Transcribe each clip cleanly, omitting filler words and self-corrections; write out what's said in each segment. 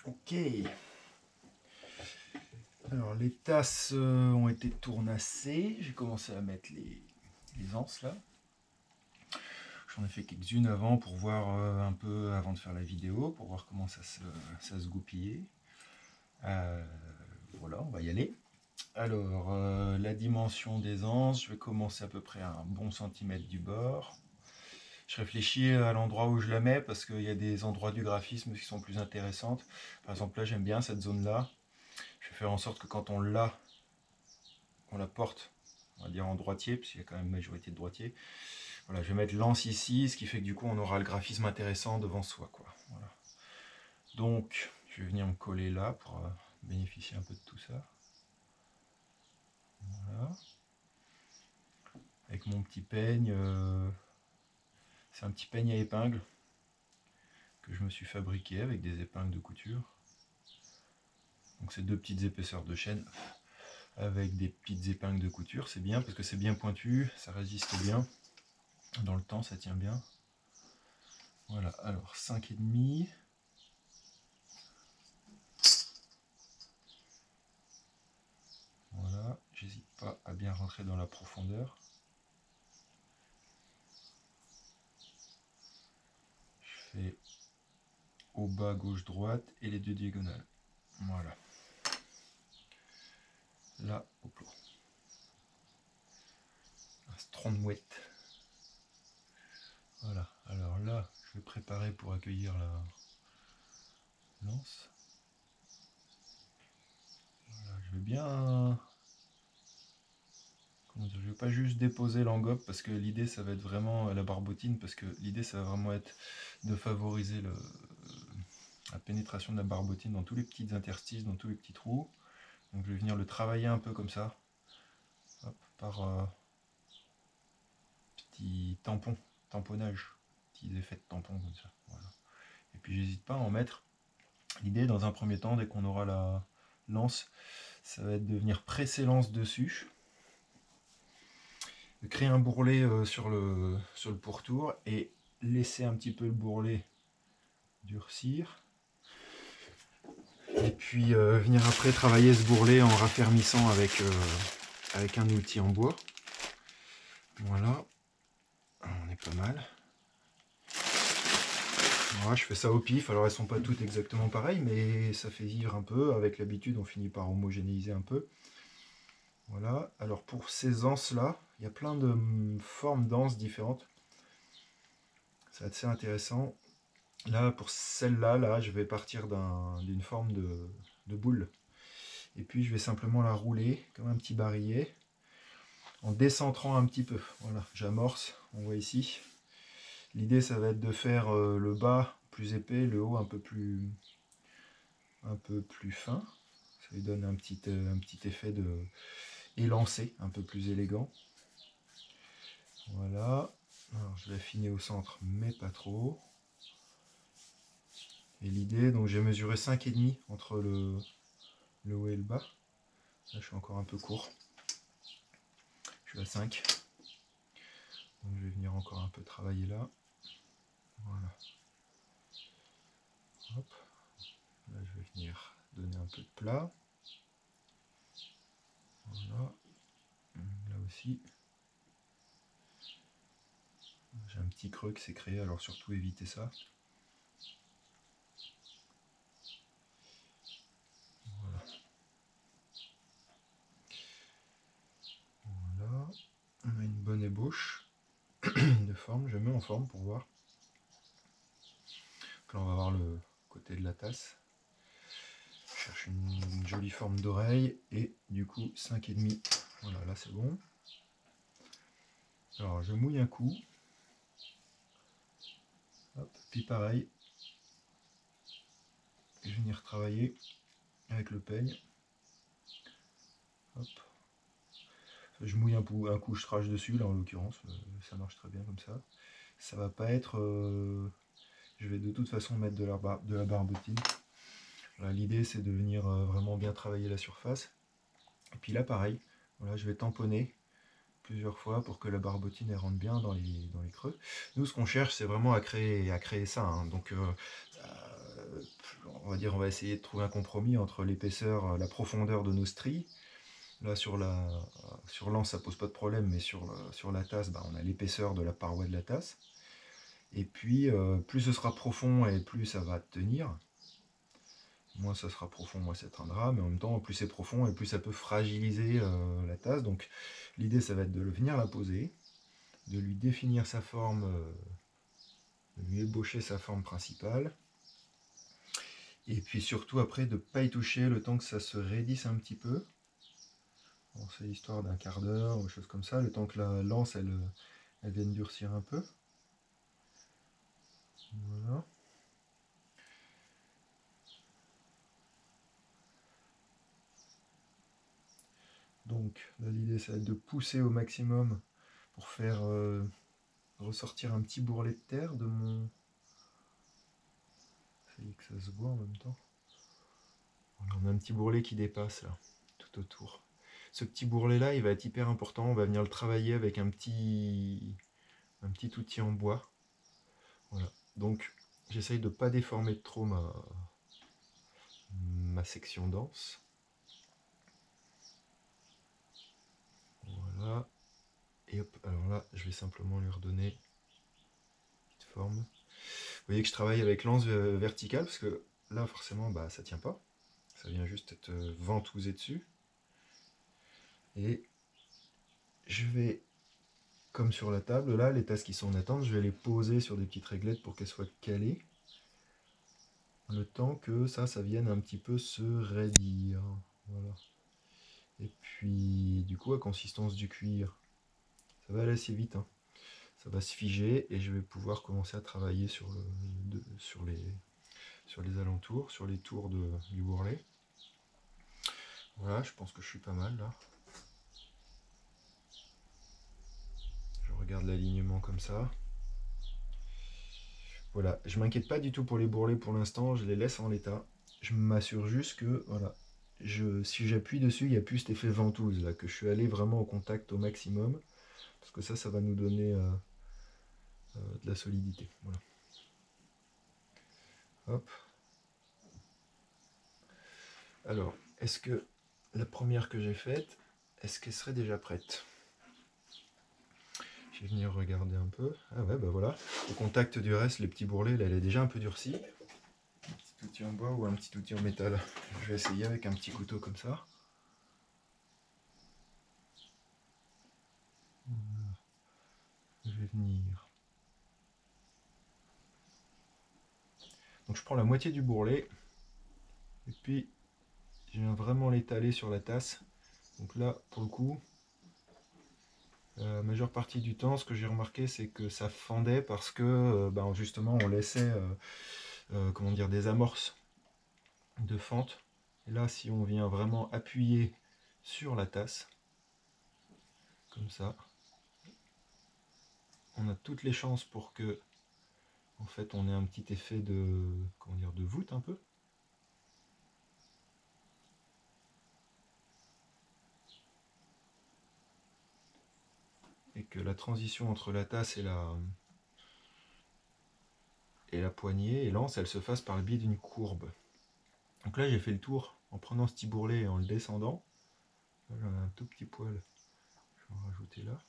Ok. Alors les tasses ont été tournassées. J'ai commencé à mettre les anses là. J'en ai fait quelques-unes avant pour voir un peu avant de faire la vidéo, pour voir comment ça se goupillait. Voilà, on va y aller. Alors, la dimension des anses, je vais commencer à peu près à un bon centimètre du bord. Je réfléchis à l'endroit où je la mets parce qu'il y a des endroits du graphisme qui sont plus intéressantes. Par exemple, là, j'aime bien cette zone-là. Je vais faire en sorte que quand on la porte, on va dire en droitier, parce qu'il y a quand même une majorité de droitiers. Voilà, je vais mettre l'anse ici, ce qui fait que du coup, on aura le graphisme intéressant devant soi, quoi. Voilà. Donc, je vais venir me coller là pour bénéficier un peu de tout ça. Voilà. Avec mon petit peigne, c'est un petit peigne à épingles que je me suis fabriqué avec des épingles de couture. Donc c'est deux petites épaisseurs de chaîne avec des petites épingles de couture. C'est bien parce que c'est bien pointu, ça résiste bien. Dans le temps, ça tient bien. Voilà, alors 5,5. Voilà, j'hésite pas à bien rentrer dans la profondeur. Je fais au bas, gauche, droite et les deux diagonales. Voilà. Là, hop là. Un strand mouette. Voilà, alors là, je vais préparer pour accueillir la lance. Voilà, je vais bien... Comment dire, je vais pas juste déposer l'engobe parce que l'idée ça va être vraiment la barbotine, parce que l'idée ça va vraiment être de favoriser la pénétration de la barbotine dans tous les petits interstices, dans tous les petits trous. Donc je vais venir le travailler un peu comme ça, hop, par petits tampons, tamponnage, petits effets de tampons comme ça. Voilà. Et puis j'hésite pas à en mettre. L'idée dans un premier temps, dès qu'on aura la lance, ça va être de venir presser l'anse dessus, de créer un bourrelet sur le pourtour et laisser un petit peu le bourrelet durcir. Et puis venir après travailler ce bourrelet en raffermissant avec un outil en bois. Voilà, on est pas mal. Voilà, je fais ça au pif, alors elles sont pas toutes exactement pareilles, mais ça fait vivre un peu. Avec l'habitude, on finit par homogénéiser un peu. Voilà, alors pour ces anses là, il y a plein de formes d'anses différentes. C'est assez intéressant. Là, pour celle-là, là, je vais partir d'une forme de boule. Et puis je vais simplement la rouler comme un petit barillet en décentrant un petit peu. Voilà, j'amorce, on voit ici. L'idée, ça va être de faire le bas plus épais, le haut un peu plus fin. Ça lui donne un petit effet de élancé, un peu plus élégant. Voilà. Alors, je vais affiner au centre, mais pas trop. Et l'idée, donc j'ai mesuré 5,5 entre le haut et le bas. Là, je suis encore un peu court. Je suis à 5. Donc, je vais venir encore un peu travailler là. Voilà. Hop. Là, je vais venir donner un peu de plat. Voilà. Là aussi. J'ai un petit creux qui s'est créé, alors surtout évitez ça. Voilà. Voilà. On a une bonne ébauche de forme. Je mets en forme pour voir. Donc là, on va voir le côté de la tasse. Je cherche une jolie forme d'oreille et du coup 5,5. Voilà, là c'est bon. Alors je mouille un coup. Hop, puis pareil. Je vais venir travailler avec le peigne. Hop. Je mouille un coup, je crache dessus, là en l'occurrence, ça marche très bien comme ça. Ça va pas être... je vais de toute façon mettre de la barbotine. L'idée c'est de venir vraiment bien travailler la surface. Et puis là pareil, voilà, je vais tamponner plusieurs fois pour que la barbotine elle rentre bien dans les creux. Nous ce qu'on cherche c'est vraiment à créer ça. Hein. Donc on va dire, on va essayer de trouver un compromis entre l'épaisseur, la profondeur de nos stries. Là, sur l'anse, ça pose pas de problème, mais sur la tasse, bah, on a l'épaisseur de la paroi de la tasse. Et puis, plus ce sera profond et plus ça va tenir. Moins ça sera profond, moins ça tiendra. Mais en même temps, plus c'est profond et plus ça peut fragiliser la tasse. Donc, l'idée, ça va être de venir la poser, de lui définir sa forme, de lui ébaucher sa forme principale. Et puis surtout, après, de ne pas y toucher le temps que ça se raidisse un petit peu. Bon, c'est l'histoire d'un quart d'heure ou des choses comme ça, le temps que la lance elle vienne durcir un peu. Voilà. Donc là l'idée ça va être de pousser au maximum pour faire ressortir un petit bourrelet de terre de mon... Ça y est que ça se voit en même temps. Voilà, on a un petit bourrelet qui dépasse là, tout autour. Ce petit bourrelet là il va être hyper important, on va venir le travailler avec un petit outil en bois. Voilà. Donc j'essaye de ne pas déformer trop ma section dense. Voilà. Et hop, alors là, je vais simplement lui redonner une petite forme. Vous voyez que je travaille avec l'anse verticale, parce que là, forcément, bah, ça tient pas. Ça vient juste être ventousé dessus. Et je vais, comme sur la table, là, les tasses qui sont en attente, je vais les poser sur des petites réglettes pour qu'elles soient calées. Le temps que ça vienne un petit peu se raidir. Voilà. Et puis, du coup, à consistance du cuir, ça va aller assez vite, hein. Ça va se figer et je vais pouvoir commencer à travailler sur les alentours, sur les tours du bourrelet. Voilà, je pense que je suis pas mal là. Je regarde l'alignement comme ça. Voilà, je m'inquiète pas du tout pour les bourrelets pour l'instant, je les laisse en l'état. Je m'assure juste que, voilà, si j'appuie dessus, il n'y a plus cet effet ventouse là, que je suis allé vraiment au contact au maximum. Parce que ça va nous donner de la solidité. Voilà. Hop. Alors, est-ce que la première que j'ai faite, est-ce qu'elle serait déjà prête? Je vais venir regarder un peu. Ah ouais, bah voilà. Au contact du reste, les petits bourrelets, là, elle est déjà un peu durcie. Un petit outil en bois ou un petit outil en métal. Je vais essayer avec un petit couteau comme ça. Voilà. Je vais venir. Donc je prends la moitié du bourrelet. Et puis, je viens vraiment l'étaler sur la tasse. Donc là, pour le coup, la majeure partie du temps, ce que j'ai remarqué, c'est que ça fendait parce que ben, justement, on laissait comment dire, des amorces de fente. Et là, si on vient vraiment appuyer sur la tasse, comme ça, on a toutes les chances pour que, en fait, on ait un petit effet de, comment dire, de voûte un peu. Et que la transition entre la tasse et la poignée et l'anse, elle se fasse par le biais d'une courbe. Donc là, j'ai fait le tour en prenant ce petit bourrelet et en le descendant. Là, j'en ai un tout petit poil. Je vais en rajouter là.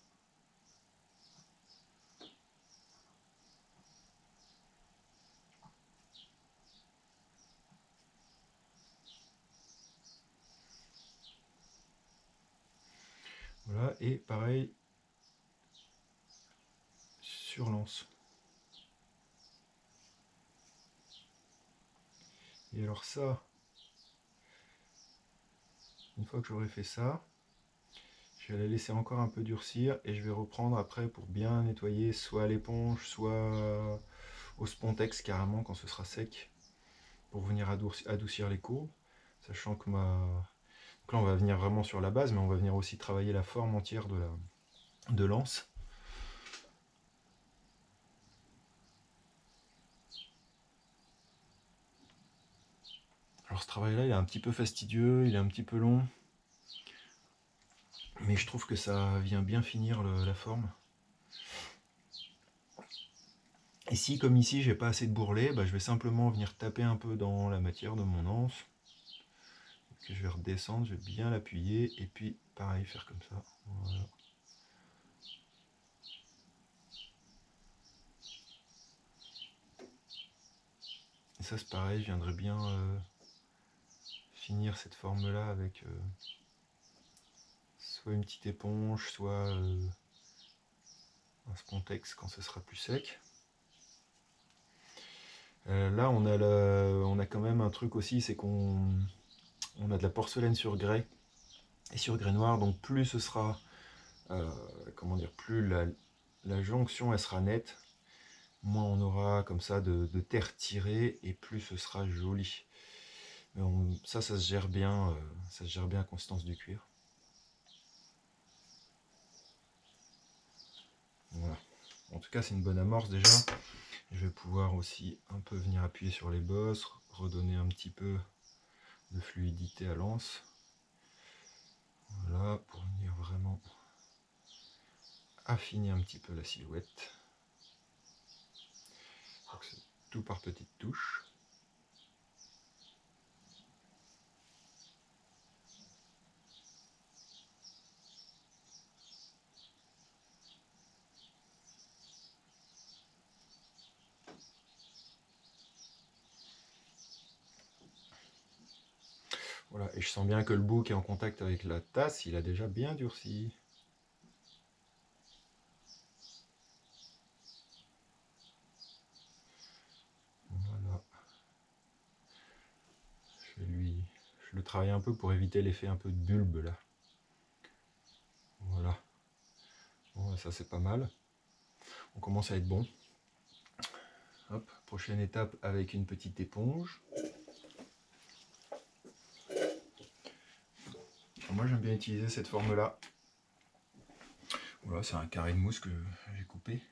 Voilà, et pareil sur l'anse. Et alors ça, une fois que j'aurai fait ça, je vais la laisser encore un peu durcir et je vais reprendre après pour bien nettoyer soit à l'éponge, soit au spontex carrément quand ce sera sec, pour venir adoucir les courbes, sachant que donc là on va venir vraiment sur la base, mais on va venir aussi travailler la forme entière de l'anse. Alors ce travail là il est un petit peu fastidieux, il est un petit peu long, mais je trouve que ça vient bien finir la forme. Et si, comme ici, j'ai pas assez de bourrelet, bah, je vais simplement venir taper un peu dans la matière de mon anse. Que je vais redescendre, je vais bien l'appuyer, et puis pareil, faire comme ça. Voilà. Et ça c'est pareil, je viendrai bien finir cette forme là avec soit une petite éponge, soit un spontex quand ce sera plus sec. Là on a quand même un truc aussi, c'est qu'on a de la porcelaine sur grès et sur grès noir, donc plus ce sera, comment dire, plus la jonction elle sera nette, moins on aura comme ça de terre tirée et plus ce sera joli. Mais ça se gère bien, ça se gère bien à consistance du cuir. Voilà. En tout cas, c'est une bonne amorce déjà. Je vais pouvoir aussi un peu venir appuyer sur les bosses, redonner un petit peu de fluidité à l'anse. Voilà, pour venir vraiment affiner un petit peu la silhouette. Donc c'est tout par petites touches. Voilà, et je sens bien que le bout qui est en contact avec la tasse, il a déjà bien durci. Voilà. Je le travaille un peu pour éviter l'effet un peu de bulbe là. Voilà. Bon, ça c'est pas mal. On commence à être bon. Hop, prochaine étape avec une petite éponge. Moi j'aime bien utiliser cette forme là. Voilà, c'est un carré de mousse que j'ai coupé.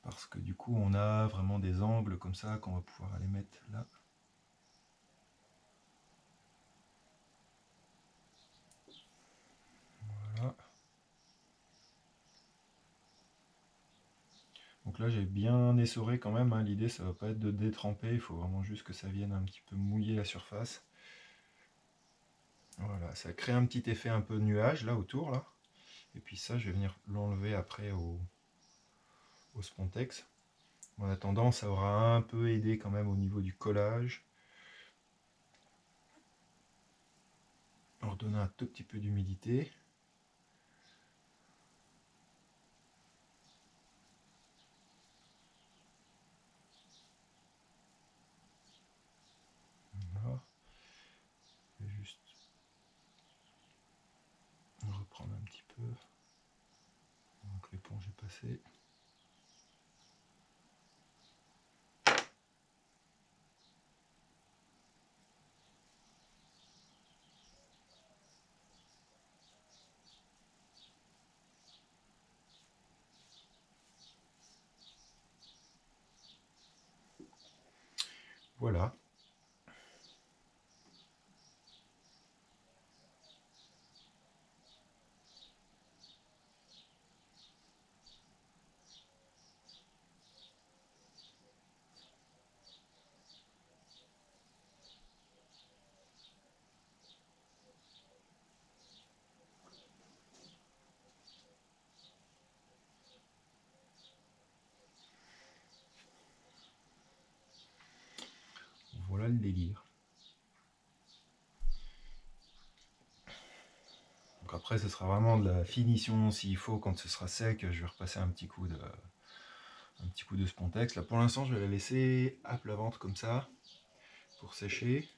Parce que du coup on a vraiment des angles comme ça qu'on va pouvoir aller mettre là. Voilà. Donc là j'ai bien essoré quand même, hein. L'idée ça va pas être de détremper, il faut vraiment juste que ça vienne un petit peu mouiller la surface. Voilà, ça crée un petit effet un peu nuage là autour là. Et puis ça je vais venir l'enlever après au spontex. En attendant, ça aura un peu aidé quand même au niveau du collage. En redonnant un tout petit peu d'humidité. Voilà. Je vais juste reprendre un petit peu. Donc l'éponge est passée. Voilà. Voilà le délire. Donc après ce sera vraiment de la finition s'il faut quand ce sera sec, je vais repasser un petit coup de spontex. Là pour l'instant je vais la laisser à plat ventre comme ça pour sécher.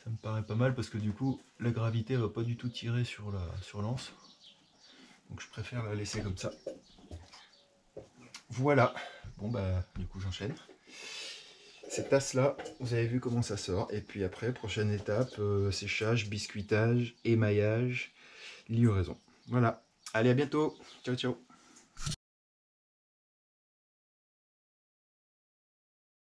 Ça me paraît pas mal parce que du coup la gravité va pas du tout tirer sur l'anse. Donc je préfère la laisser comme ça. Voilà. Bon bah du coup j'enchaîne. Cette tasse là, vous avez vu comment ça sort. Et puis après, prochaine étape, séchage, biscuitage, émaillage, livraison. Voilà. Allez, à bientôt. Ciao, ciao.